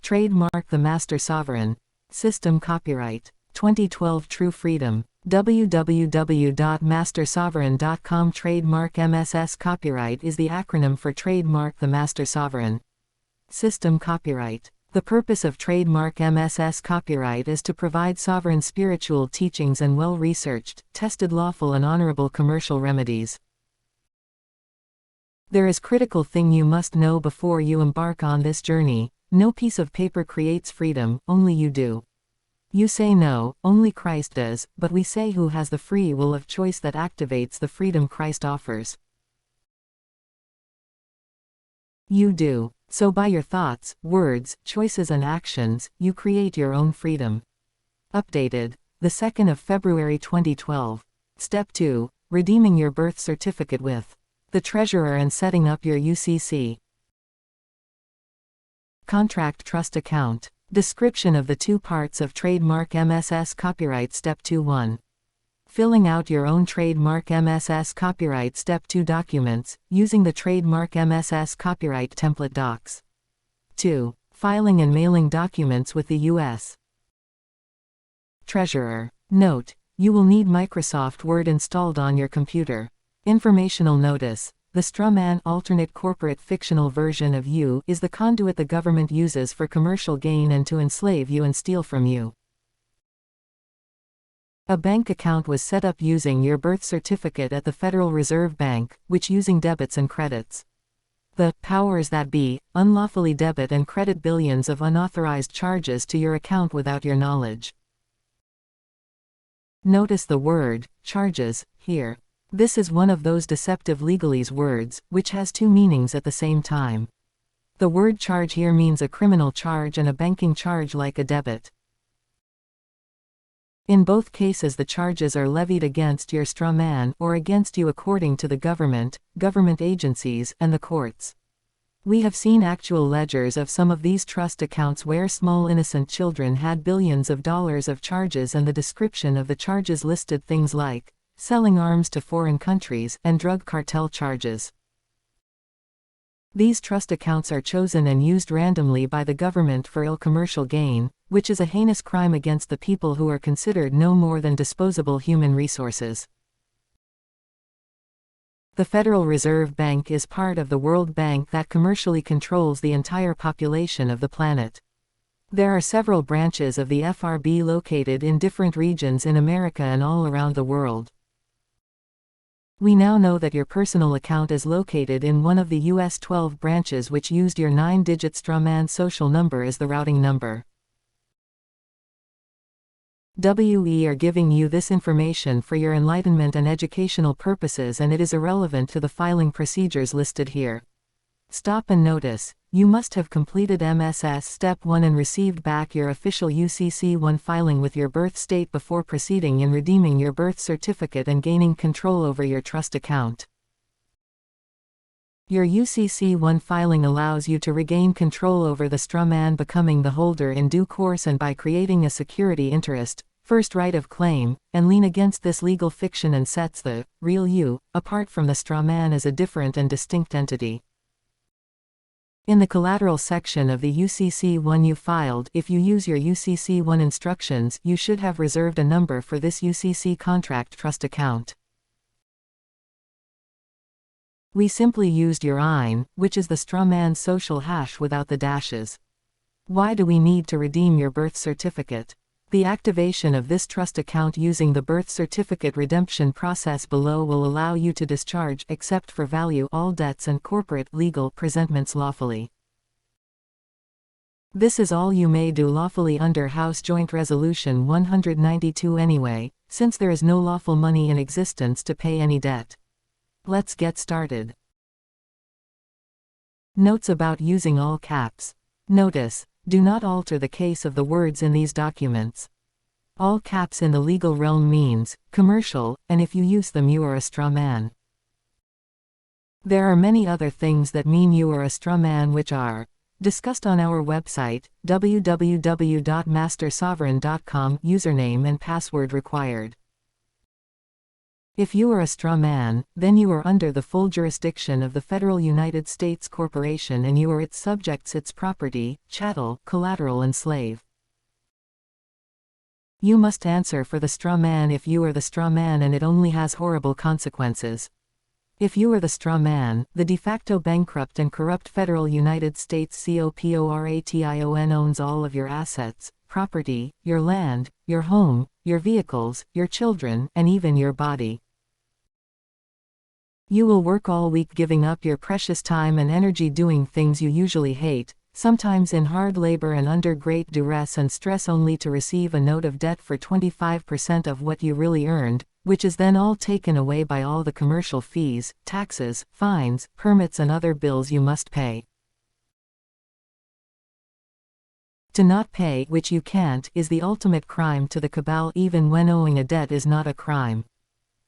Trademark The Master Sovereign. System Copyright 2012 True Freedom. www.mastersovereign.com. Trademark MSS. Copyright is the acronym for Trademark The Master Sovereign. System Copyright. The purpose of Trademark MSS copyright is to provide sovereign spiritual teachings and well-researched, tested lawful and honorable commercial remedies. There is critical thing you must know before you embark on this journey. No piece of paper creates freedom, only you do. You say no, only Christ does, but we say who has the free will of choice that activates the freedom Christ offers. You do. So by your thoughts, words, choices and actions, you create your own freedom. Updated. The 2nd of February 2012. Step 2. Redeeming your birth certificate with the treasurer and setting up your UCC contract trust account. Description of the two parts of Trademark MSS Copyright. Step 2:1. Filling out your own Trademark MSS Copyright. Step 2. Documents, using the Trademark MSS Copyright template docs. 2. Filing and mailing documents with the U.S. Treasurer. Note: you will need Microsoft Word installed on your computer. Informational notice: the strawman alternate corporate fictional version of you is the conduit the government uses for commercial gain and to enslave you and steal from you. A bank account was set up using your birth certificate at the Federal Reserve Bank, which using debits and credits. The powers that be unlawfully debit and credit billions of unauthorized charges to your account without your knowledge. Notice the word charges here. This is one of those deceptive legalese words, which has two meanings at the same time. The word charge here means a criminal charge and a banking charge like a debit. In both cases the charges are levied against your strawman or against you according to the government, government agencies, and the courts. We have seen actual ledgers of some of these trust accounts where small innocent children had billions of dollars of charges, and the description of the charges listed things like selling arms to foreign countries and drug cartel charges. These trust accounts are chosen and used randomly by the government for ill commercial gain, which is a heinous crime against the people who are considered no more than disposable human resources. The Federal Reserve Bank is part of the World Bank that commercially controls the entire population of the planet. There are several branches of the FRB located in different regions in America and all around the world. We now know that your personal account is located in one of the US 12 branches which used your 9-digit strawman social number as the routing number. We are giving you this information for your enlightenment and educational purposes, and it is irrelevant to the filing procedures listed here. Stop and notice: you must have completed MSS Step 1 and received back your official UCC-1 filing with your birth state before proceeding in redeeming your birth certificate and gaining control over your trust account. Your UCC-1 filing allows you to regain control over the strawman, becoming the holder in due course and by creating a security interest, first right of claim, and lien against this legal fiction, and sets the real you apart from the strawman as a different and distinct entity. In the collateral section of the UCC-1 you filed, if you use your UCC-1 instructions, you should have reserved a number for this UCC contract trust account. We simply used your EIN, which is the strawman social hash without the dashes. Why do we need to redeem your birth certificate? The activation of this trust account using the birth certificate redemption process below will allow you to discharge, except for value, all debts and corporate legal presentments lawfully. This is all you may do lawfully under House Joint Resolution 192 anyway, since there is no lawful money in existence to pay any debt. Let's get started. Notes about using all caps. Notice: do not alter the case of the words in these documents. All caps in the legal realm means commercial, and if you use them you are a strawman. There are many other things that mean you are a strawman which are discussed on our website, www.mastersovereign.com. Username and password required. If you are a straw man, then you are under the full jurisdiction of the Federal United States Corporation and you are its subjects, its property, chattel, collateral and slave. You must answer for the straw man if you are the straw man, and it only has horrible consequences. If you are the straw man, the de facto bankrupt and corrupt Federal United States Corporation owns all of your assets, property, your land, your home, your vehicles, your children, and even your body. You will work all week giving up your precious time and energy doing things you usually hate, sometimes in hard labor and under great duress and stress, only to receive a note of debt for 25% of what you really earned, which is then all taken away by all the commercial fees, taxes, fines, permits and other bills you must pay. To not pay, which you can't, is the ultimate crime to the cabal. Even when owing a debt is not a crime.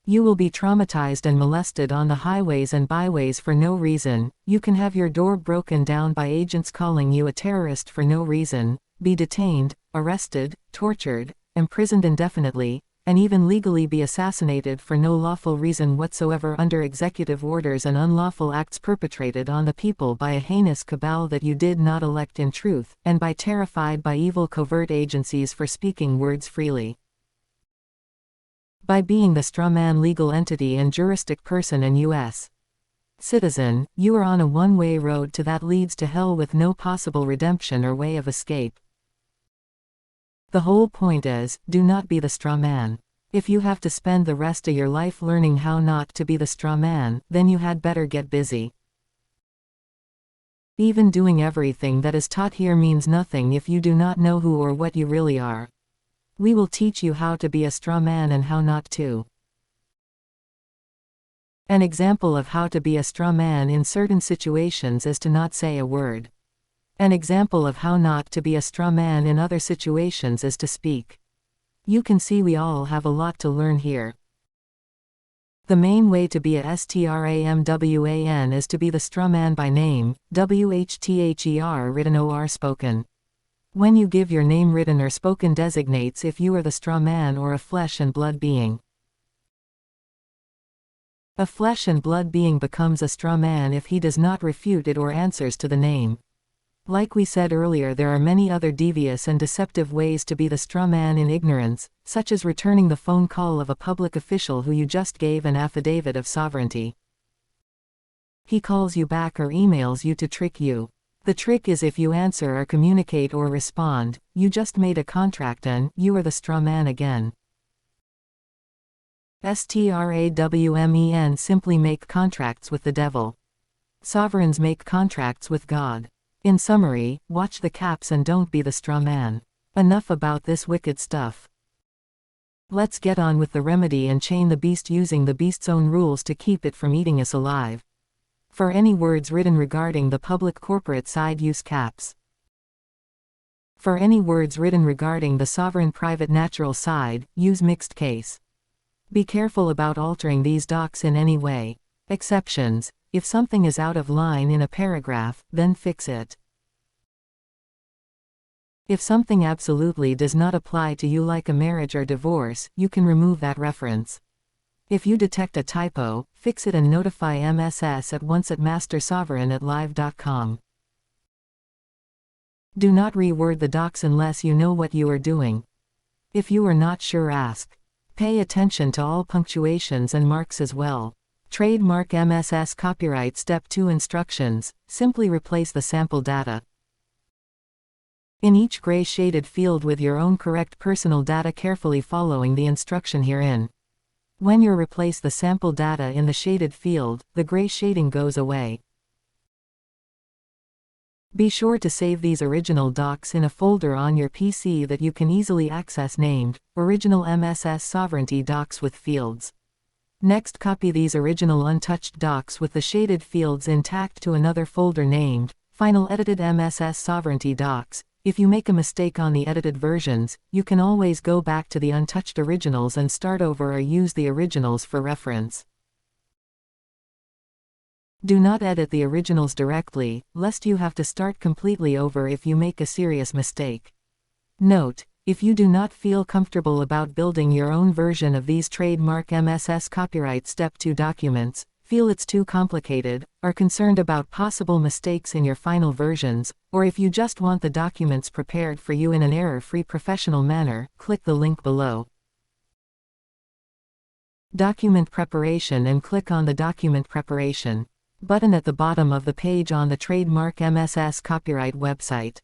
You will be traumatized and molested on the highways and byways for no reason, you can have your door broken down by agents calling you a terrorist for no reason, be detained, arrested, tortured, imprisoned indefinitely, and even legally be assassinated for no lawful reason whatsoever under executive orders and unlawful acts perpetrated on the people by a heinous cabal that you did not elect in truth, and by terrified by evil covert agencies for speaking words freely. By being the strawman legal entity and juristic person and U.S. citizen, you are on a one-way road to that leads to hell with no possible redemption or way of escape. The whole point is, do not be the straw man. If you have to spend the rest of your life learning how not to be the straw man, then you had better get busy. Even doing everything that is taught here means nothing if you do not know who or what you really are. We will teach you how to be a straw man and how not to. An example of how to be a straw man in certain situations is to not say a word. An example of how not to be a straw man in other situations is to speak. You can see we all have a lot to learn here. The main way to be a stramwan is to be the straw man by name, whther written or spoken. When you give your name written or spoken designates if you are the straw man or a flesh and blood being. A flesh and blood being becomes a straw man if he does not refute it or answers to the name. Like we said earlier, there are many other devious and deceptive ways to be the straw man in ignorance, such as returning the phone call of a public official who you just gave an affidavit of sovereignty. He calls you back or emails you to trick you. The trick is if you answer or communicate or respond, you just made a contract and you are the straw man again. Strawmen simply make contracts with the devil. Sovereigns make contracts with God. In summary, watch the caps and don't be the straw man. Enough about this wicked stuff. Let's get on with the remedy and chain the beast using the beast's own rules to keep it from eating us alive. For any words written regarding the public corporate side, use caps. For any words written regarding the sovereign private natural side, use mixed case. Be careful about altering these docs in any way. Exceptions: if something is out of line in a paragraph, then fix it. If something absolutely does not apply to you, like a marriage or divorce, you can remove that reference. If you detect a typo, fix it and notify MSS at once at mastersovereign@live.com. Do not reword the docs unless you know what you are doing. If you are not sure, ask. Pay attention to all punctuations and marks as well. Trademark MSS Copyright Step 2 Instructions: simply replace the sample data in each gray shaded field with your own correct personal data, carefully following the instruction herein. When you replace the sample data in the shaded field, the gray shading goes away. Be sure to save these original docs in a folder on your PC that you can easily access named Original MSS Sovereignty Docs with Fields. Next, copy these original untouched docs with the shaded fields intact to another folder named Final Edited MSS Sovereignty Docs. If you make a mistake on the edited versions, you can always go back to the untouched originals and start over, or use the originals for reference. Do not edit the originals directly, lest you have to start completely over if you make a serious mistake. Note: If you do not feel comfortable about building your own version of these trademark MSS copyright Step 2 documents, feel it's too complicated, are concerned about possible mistakes in your final versions, or if you just want the documents prepared for you in an error-free professional manner, click the link below. Document preparation, and click on the Document Preparation button at the bottom of the page on the Trademark MSS Copyright website.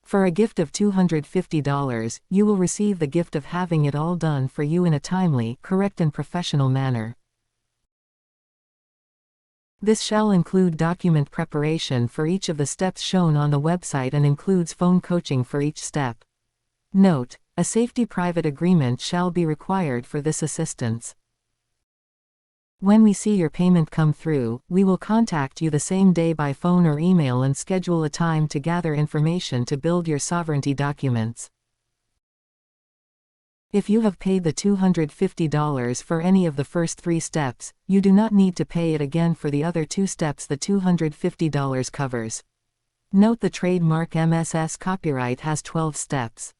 For a gift of $250, you will receive the gift of having it all done for you in a timely, correct and professional manner. This shall include document preparation for each of the steps shown on the website and includes phone coaching for each step. Note: a safety private agreement shall be required for this assistance. When we see your payment come through, we will contact you the same day by phone or email and schedule a time to gather information to build your sovereignty documents. If you have paid the $250 for any of the first 3 steps, you do not need to pay it again for the other 2 steps the $250 covers. Note: the trademark MSS copyright has 12 steps.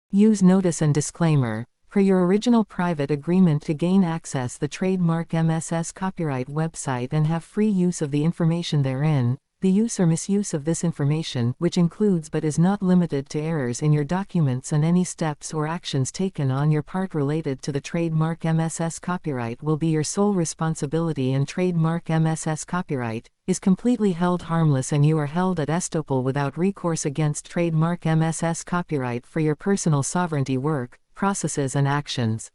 Use notice and disclaimer. Per your original private agreement to gain access the trademark MSS copyright website and have free use of the information therein, the use or misuse of this information, which includes but is not limited to errors in your documents and any steps or actions taken on your part related to the trademark MSS copyright, will be your sole responsibility, and trademark MSS copyright is completely held harmless and you are held at estoppel without recourse against trademark MSS copyright for your personal sovereignty work, processes and actions.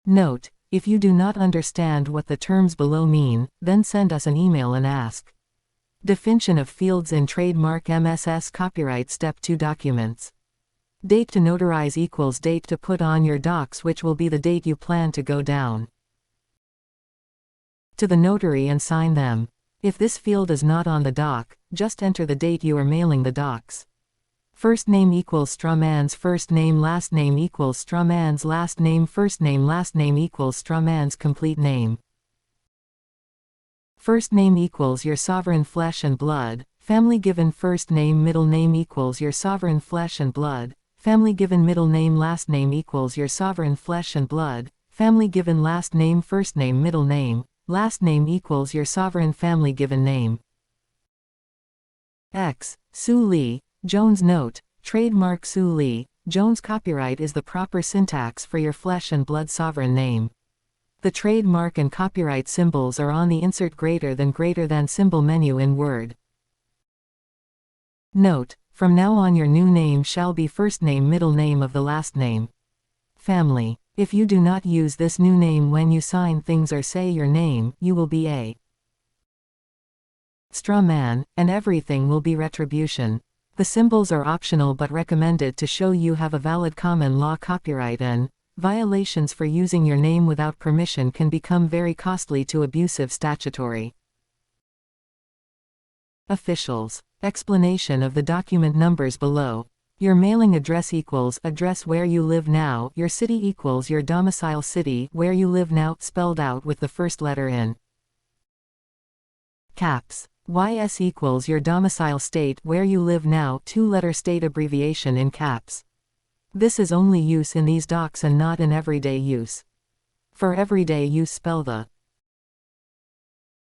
Note: if you do not understand what the terms below mean, then send us an email and ask. Definition of fields in trademark MSS copyright Step 2 documents. Date to notarize equals date to put on your docs, which will be the date you plan to go down to the notary and sign them. If this field is not on the doc, just enter the date you are mailing the docs. First name equals strawman's first name, last name equals strawman's last name, first name equals strawman's complete name. First name equals your sovereign flesh and blood, family given first name, middle name equals your sovereign flesh and blood, family given middle name, last name equals your sovereign flesh and blood, family given last name, first name, middle name, last name equals your sovereign family given name. X. Sue Lee Jones. Note: trademark Sue Lee Jones copyright is the proper syntax for your flesh and blood sovereign name. The trademark and copyright symbols are on the insert greater than symbol menu in Word. Note: from now on your new name shall be first name, middle name of the last name. Family: if you do not use this new name when you sign things or say your name, you will be a straw man, and everything will be retribution. The symbols are optional but recommended to show you have a valid common law copyright, and violations for using your name without permission can become very costly to abusive statutory officials. Explanation of the document numbers below. Your mailing address equals address where you live now, your city equals your domicile city where you live now, spelled out with the first letter in caps. YS equals your domicile state where you live now, 2-letter state abbreviation in caps. This is only use in these docs and not in everyday use. For everyday use, spell the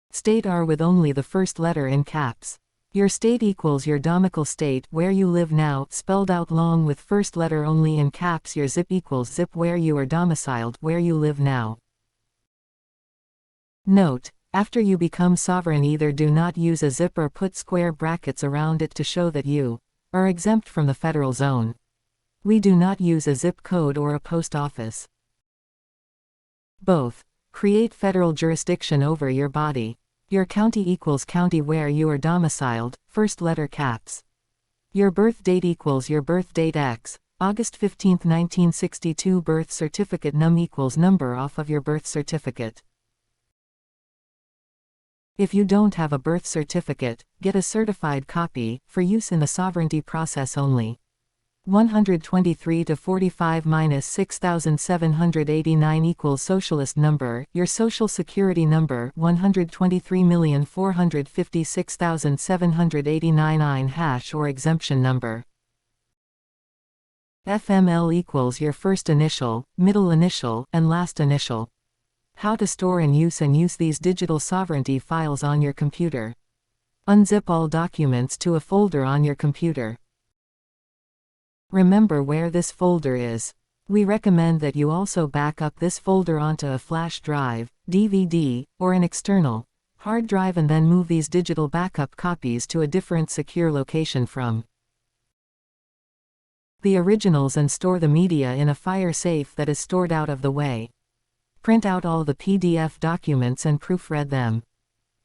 state R with only the first letter in caps. Your state equals your domicile state where you live now, spelled out long with first letter only in caps. Your zip equals zip where you are domiciled where you live now. Note: after you become sovereign, either do not use a zip or put square brackets around it to show that you are exempt from the federal zone. We do not use a zip code or a post office. Both create federal jurisdiction over your body. Your county equals county where you are domiciled, first letter caps. Your birth date equals your birth date X, August 15, 1962. Birth certificate num equals number off of your birth certificate. If you don't have a birth certificate, get a certified copy, for use in the sovereignty process only. 123 to 45 minus 6789 equals socialist number, your social security number 123,456,789 hash or exemption number. FML equals your first initial, middle initial, and last initial. How to store and use these digital sovereignty files on your computer. Unzip all documents to a folder on your computer. Remember where this folder is. We recommend that you also back up this folder onto a flash drive, DVD, or an external hard drive and then move these digital backup copies to a different secure location from the originals and store the media in a file safe that is stored out of the way. Print out all the PDF documents and proofread them.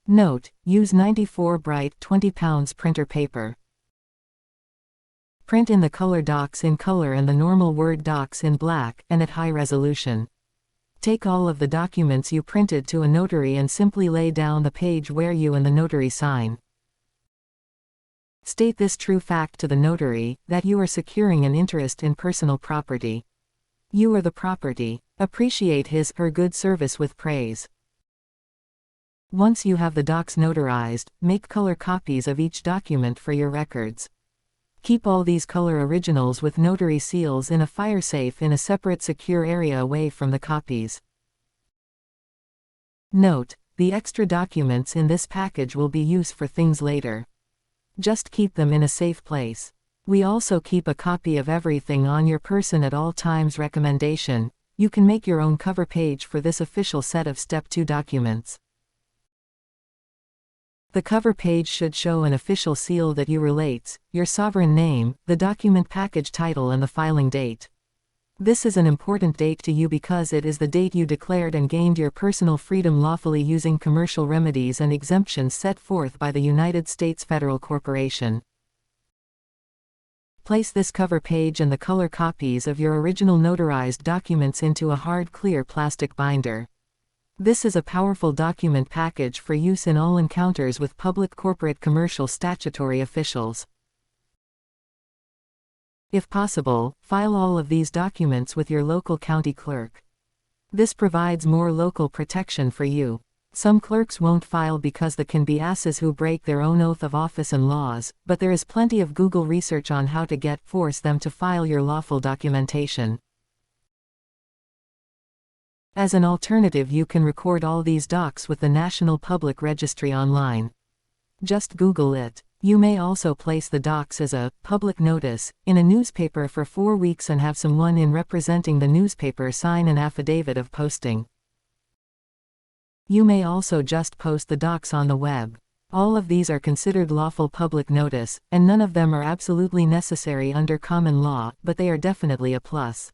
Note: use 94 bright 20 pounds printer paper. Print in the color docs in color and the normal Word docs in black and at high resolution. Take all of the documents you printed to a notary and simply lay down the page where you and the notary sign. State this true fact to the notary, that you are securing an interest in personal property. You are the property. Appreciate his/her good service with praise. Once you have the docs notarized, make color copies of each document for your records. Keep all these color originals with notary seals in a file safe in a separate secure area away from the copies. Note: the extra documents in this package will be used for things later. Just keep them in a safe place. We also keep a copy of everything on your person at all times. Recommendation: you can make your own cover page for this official set of Step 2 documents. The cover page should show an official seal that you relates, your sovereign name, the document package title and the filing date. This is an important date to you because it is the date you declared and gained your personal freedom lawfully using commercial remedies and exemptions set forth by the United States Federal Corporation. Place this cover page and the color copies of your original notarized documents into a hard clear plastic binder. This is a powerful document package for use in all encounters with public, corporate, commercial, statutory officials. If possible, file all of these documents with your local county clerk. This provides more local protection for you. Some clerks won't file because they can be asses who break their own oath of office and laws, but there is plenty of Google research on how to force them to file your lawful documentation. As an alternative, you can record all these docs with the National Public Registry online. Just Google it. You may also place the docs as a public notice in a newspaper for 4 weeks and have someone in representing the newspaper sign an affidavit of posting. You may also just post the docs on the web. All of these are considered lawful public notice, and none of them are absolutely necessary under common law, but they are definitely a plus.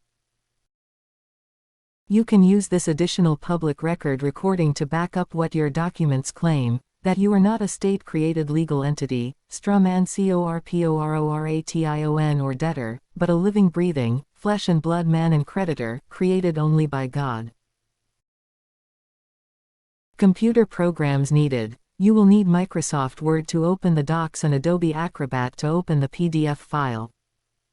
You can use this additional public record recording to back up what your documents claim, that you are not a state-created legal entity, strawman corporation or debtor, but a living, breathing, flesh and blood man and creditor, created only by God. Computer programs needed. You will need Microsoft Word to open the docs and Adobe Acrobat to open the PDF file.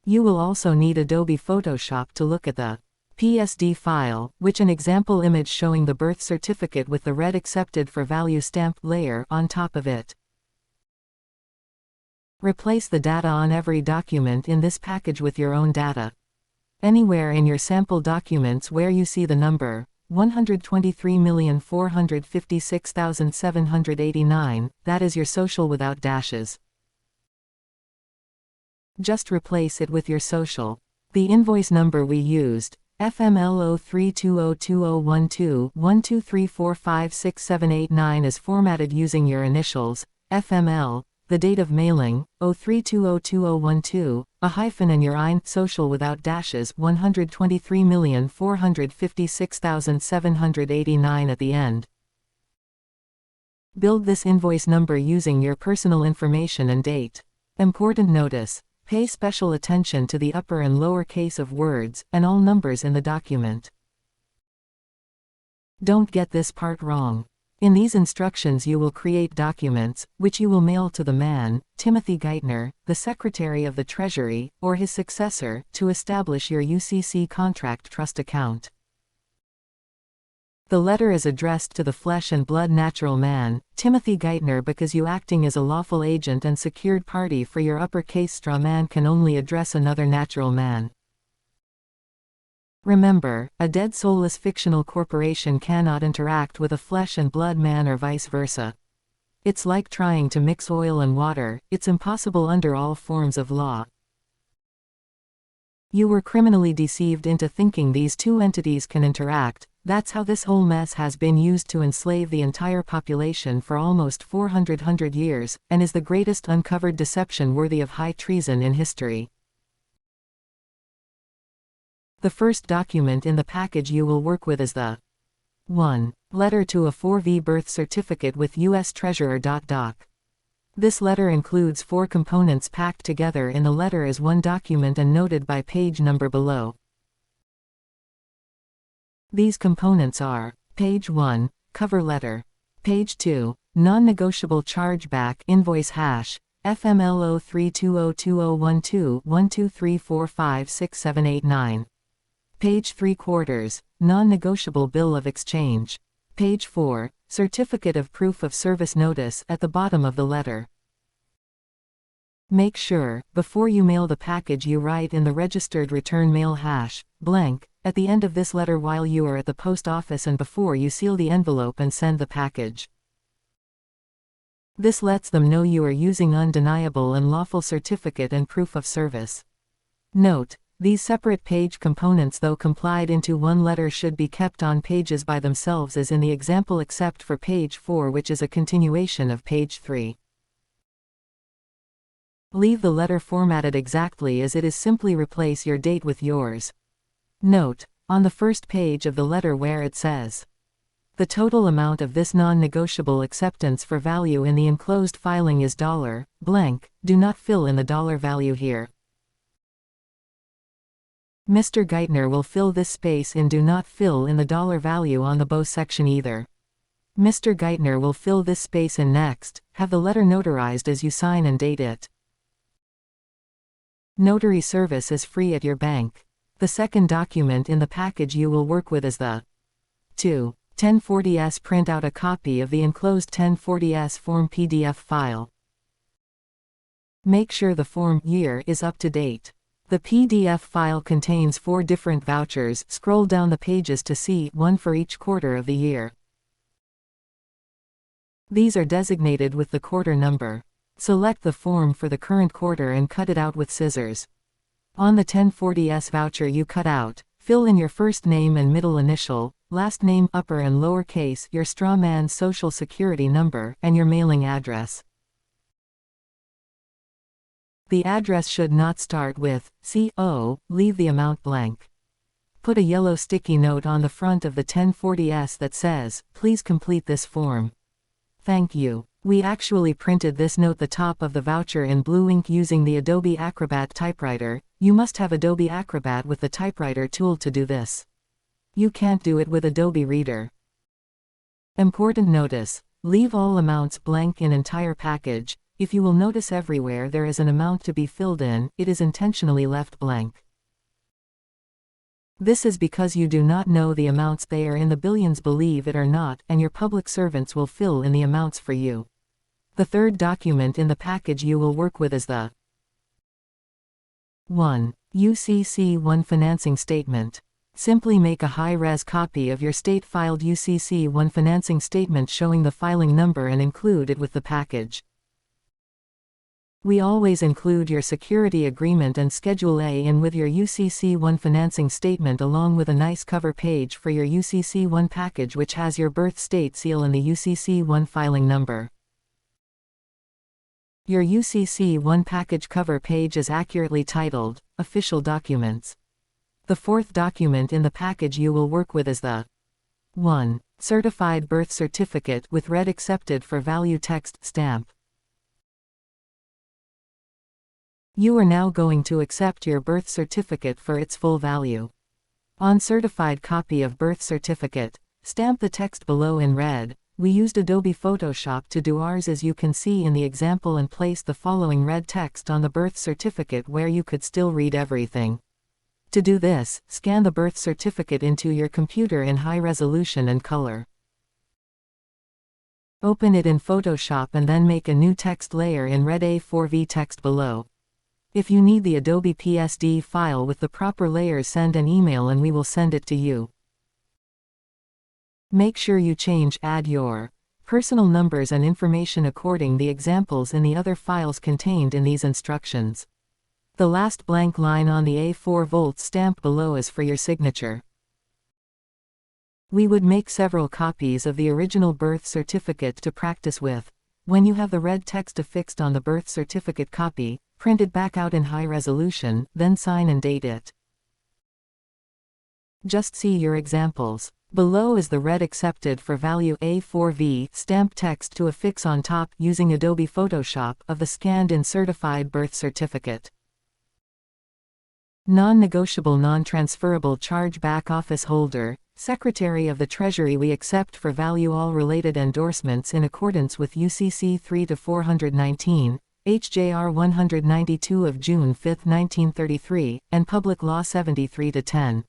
You will also need Adobe Photoshop to look at the PSD file, which an example image showing the birth certificate with the red accepted for value stamp layer on top of it. Replace the data on every document in this package with your own data. Anywhere in your sample documents where you see the number 123,456,789, that is your social without dashes. Just replace it with your social. The invoice number we used, FML 0320201213456789, is formatted using your initials, FML, the date of mailing, 03202012, a hyphen and your IN, social without dashes, 123,456,789 at the end. Build this invoice number using your personal information and date. Important notice: pay special attention to the upper and lower case of words, and all numbers in the document. Don't get this part wrong. In these instructions you will create documents, which you will mail to the man, Timothy Geithner, the Secretary of the Treasury, or his successor, to establish your UCC contract trust account. The letter is addressed to the flesh and blood natural man, Timothy Geithner, because you acting as a lawful agent and secured party for your uppercase straw man can only address another natural man. Remember, a dead soulless fictional corporation cannot interact with a flesh and blood man or vice versa. It's like trying to mix oil and water, it's impossible under all forms of law. You were criminally deceived into thinking these two entities can interact. That's how this whole mess has been used to enslave the entire population for almost 400 years, and is the greatest uncovered deception worthy of high treason in history. The first document in the package you will work with is the 1. Letter to a 4V birth certificate with U.S. Treasurer. Doc. This letter includes 4 components packed together in the letter as one document and noted by page number below. These components are: Page 1, Cover Letter. Page 2, Non-Negotiable Chargeback Invoice Hash, FML 0320201223456789. Page 3/4, Non-Negotiable Bill of Exchange. Page 4, Certificate of Proof of Service Notice at the bottom of the letter. Make sure, before you mail the package, you write in the registered return mail hash, blank, at the end of this letter while you are at the post office and before you seal the envelope and send the package. This lets them know you are using undeniable and lawful certificate and proof of service. Note, these separate page components, though complied into one letter, should be kept on pages by themselves as in the example, except for page 4, which is a continuation of page 3. Leave the letter formatted exactly as it is, simply replace your date with yours. Note, on the first page of the letter where it says, "The total amount of this non-negotiable acceptance for value in the enclosed filing is $blank, do not fill in the dollar value here." Mr. Geithner will fill this space in. Do not fill in the dollar value on the both section either. Mr. Geithner will fill this space in next. Have the letter notarized as you sign and date it. Notary service is free at your bank. The second document in the package you will work with is the 2. 1040S. Print out a copy of the enclosed 1040S form PDF file. Make sure the form year is up to date. The PDF file contains 4 different vouchers. Scroll down the pages to see one for each quarter of the year. These are designated with the quarter number. Select the form for the current quarter and cut it out with scissors. On the 1040S voucher you cut out, fill in your first name and middle initial, last name upper and lower case, your straw man's social security number, and your mailing address. The address should not start with CO, leave the amount blank. Put a yellow sticky note on the front of the 1040S that says, "Please complete this form. Thank you." We actually printed this note the top of the voucher in blue ink using the Adobe Acrobat typewriter. You must have Adobe Acrobat with the typewriter tool to do this. You can't do it with Adobe Reader. Important notice: leave all amounts blank in entire package. If you will notice everywhere there is an amount to be filled in, it is intentionally left blank. This is because you do not know the amounts. They are in the billions, believe it or not, and your public servants will fill in the amounts for you. The third document in the package you will work with is the 1. UCC-1 Financing Statement. Simply make a high-res copy of your state-filed UCC-1 financing statement showing the filing number and include it with the package. We always include your security agreement and Schedule A in with your UCC-1 financing statement, along with a nice cover page for your UCC-1 package which has your birth state seal and the UCC-1 filing number. Your UCC-1 package cover page is accurately titled, Official Documents. The fourth document in the package you will work with is the 1. Certified Birth Certificate with Red Accepted for Value text stamp. You are now going to accept your birth certificate for its full value. On certified copy of birth certificate, stamp the text below in red. We used Adobe Photoshop to do ours, as you can see in the example, and place the following red text on the birth certificate where you could still read everything. To do this, scan the birth certificate into your computer in high resolution and color. Open it in Photoshop and then make a new text layer in red A4V text below. If you need the Adobe PSD file with the proper layers, send an email and we will send it to you. Make sure you add your personal numbers and information according the examples in the other files contained in these instructions. The last blank line on the A4 volt stamp below is for your signature. We would make several copies of the original birth certificate to practice with. When you have the red text affixed on the birth certificate copy, print it back out in high resolution, then sign and date it. Just see your examples. Below is the red accepted for value A4V stamp text to affix on top using Adobe Photoshop of the scanned in certified birth certificate. Non-negotiable non-transferable charge back office holder, Secretary of the Treasury. We accept for value all related endorsements in accordance with UCC 3-419, HJR 192 of June 5, 1933, and Public Law 73-10.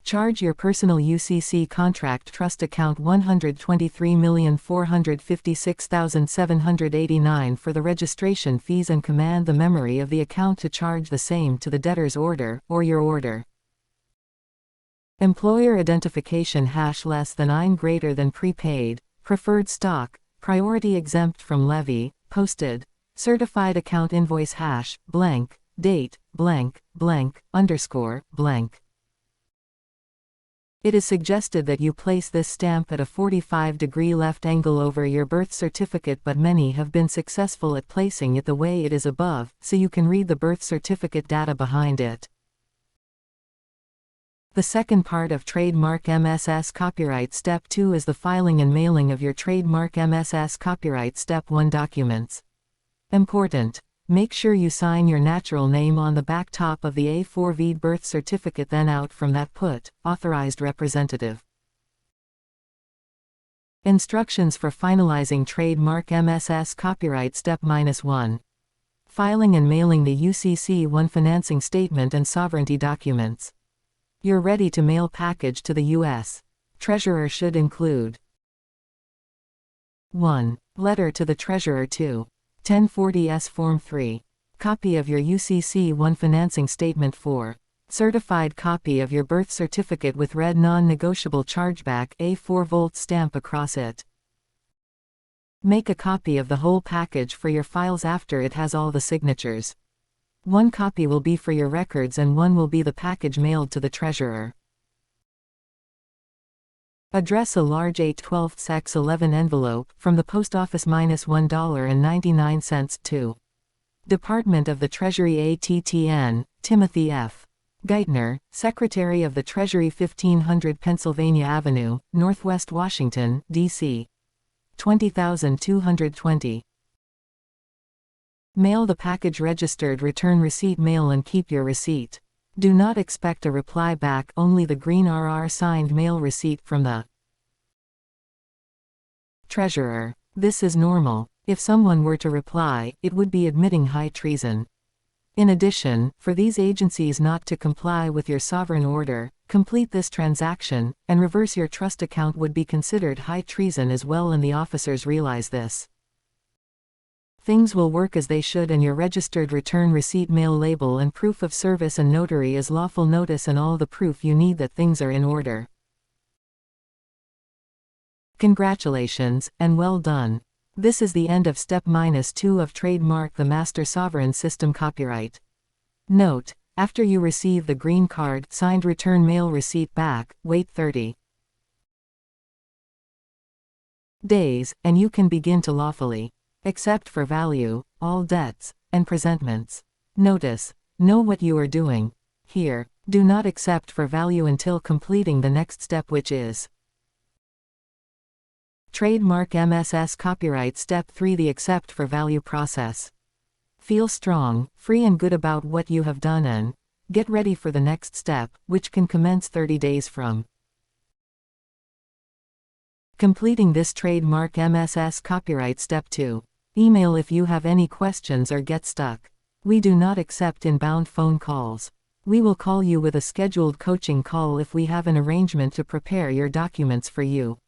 Charge your personal UCC contract trust account $123,456,789 for the registration fees and command the memory of the account to charge the same to the debtor's order, or your order. Employer identification hash less than $9 greater than prepaid, preferred stock, priority exempt from levy, posted, certified account invoice hash, blank, date, blank, blank, underscore, blank. It is suggested that you place this stamp at a 45-degree left angle over your birth certificate, but many have been successful at placing it the way it is above, so you can read the birth certificate data behind it. The second part of Trademark MSS Copyright Step 2 is the filing and mailing of your Trademark MSS Copyright Step 1 documents. Important. Make sure you sign your natural name on the back top of the A4V birth certificate, then out from that put, Authorized Representative. Instructions for finalizing Trademark MSS Copyright Step -1. Filing and mailing the UCC-1 financing statement and sovereignty documents. Your ready-to-mail package to the U.S. Treasurer should include 1. Letter to the Treasurer. 2. 1040S Form 3. Copy of your UCC-1 financing statement. 4. Certified copy of your birth certificate with red non-negotiable chargeback A4 volt stamp across it. Make a copy of the whole package for your files after it has all the signatures. 1 copy will be for your records and 1 will be the package mailed to the Treasurer. Address a large 8/12x11 envelope from the Post Office -$1.99 to Department of the Treasury, ATTN, Timothy F. Geithner, Secretary of the Treasury, 1500 Pennsylvania Avenue, Northwest Washington, D.C. 20220. Mail the package registered return receipt mail and keep your receipt. Do not expect a reply back, only the green RR signed mail receipt from the Treasurer. This is normal. If someone were to reply, it would be admitting high treason. In addition, for these agencies not to comply with your sovereign order, complete this transaction, and reverse your trust account would be considered high treason as well, and the officers realize this. Things will work as they should, and your registered return receipt, mail label and proof of service and notary is lawful notice and all the proof you need that things are in order. Congratulations, and well done. This is the end of Step -2 of Trademark the Master Sovereign System copyright. Note: after you receive the green card signed return mail receipt back, wait 30 days, and you can begin to lawfully accept for value all debts and presentments. Notice: know what you are doing. Here, do not accept for value until completing the next step, which is Trademark MSS Copyright Step 3, the accept for value process. Feel strong, free and good about what you have done and get ready for the next step, which can commence 30 days from Completing this trademark MSS copyright. Step 2. Email if you have any questions or get stuck. We do not accept inbound phone calls. We will call you with a scheduled coaching call if we have an arrangement to prepare your documents for you.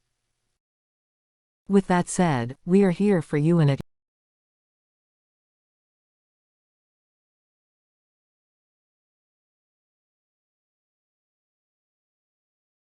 With that said, we are here for you and at